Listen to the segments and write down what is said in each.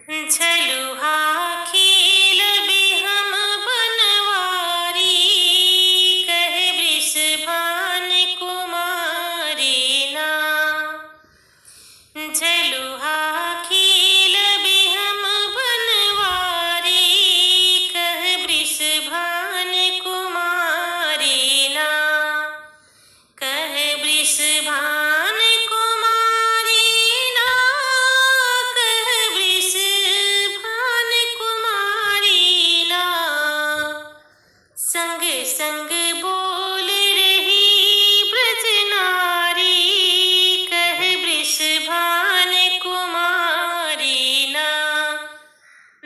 झलुहा खेल बिहम बनवारी, कहे वृषभान कुमारी ना। झलुहा खेल बिहम बनवारी, कहे वृषभान कुमारी ना। कहे वृषभान कुमारी ना, कहे वृषभान कुमारी ना। संग संग बोल रही ब्रज नारी, कहे वृषभान कुमारी ना।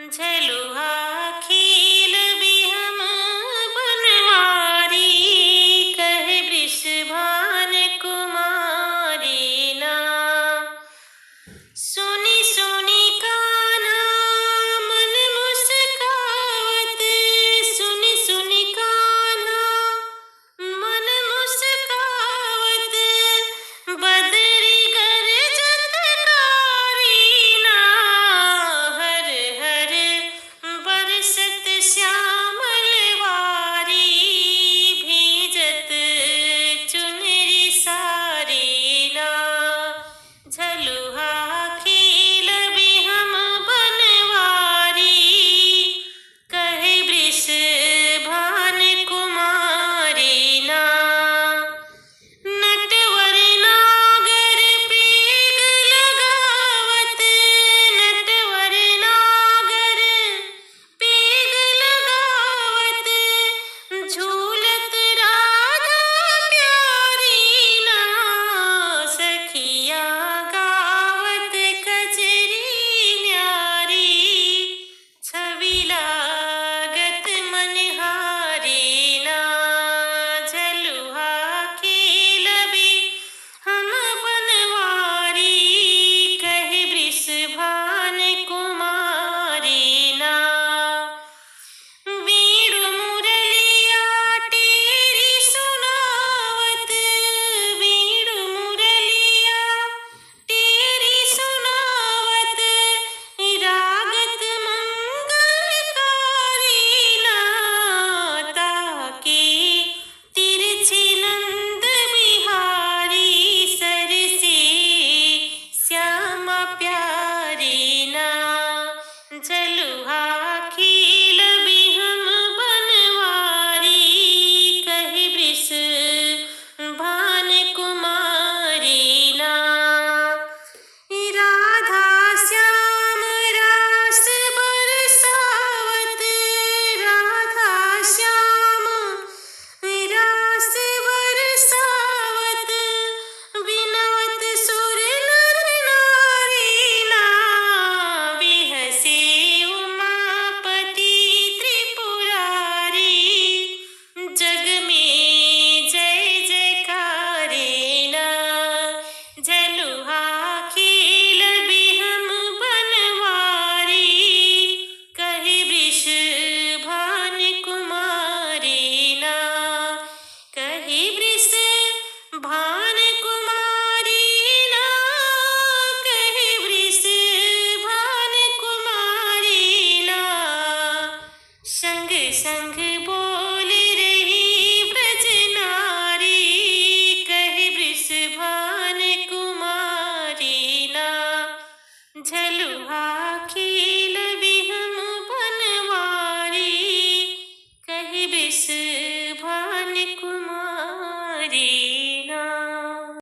झलुहा खेल बिहम बनवारी, कहे वृषभान कुमारी ना। सुनी सुनी कान्हा मन मुस्कावत, सुनी सुनी कान्हा मन मुस्कावत। बदरी गरजत कारी ना, हर हर बरसत श्यामल वारी। भीजत चुनरी सारी ना। झलुहा खेल बिहम बनवारी, कहे वृषभान कुमारी ना। नटवर नागर पीग लगावत, नटवर नागर पीग लगावत। झूलत राधा प्यारी ना, सखिया गावत कजरी न्यारी। छवि लागत मनहारी ना। झलुहा खेल बिहम बनवारी, कहे वृषभान कुमारी ना। वीणु मुरलिया टेरी सुनावत, वीणु मुरलिया टेरी सुनावत। रागत मंगलकारी ना, ताके तिरछी नंद बिहारी। सरसे श्यामा प्यारी ना। झलुहा खेल बिहम बनवारी, कहे वृषभान कुमारी ना। राधा श्याम रास बरसावत, राधा श्याम रास बरसावत। विनवत सुर नर नारी ना, बिहसे उमापति त्रिपुरारी। जग में जय जयकारी ना। झलुहा खेल बिहम बनवारी, कहे वृषभान कुमारी ना। कहे वृषभान कुमारी ना, कहे वृषभान कुमारी ना। संग संग बोल रही ब्रज नारी, कहे वृषभान कुमारी ना। झलुहा खेल बिहम बनवारी, कहे वृषभान कुमारी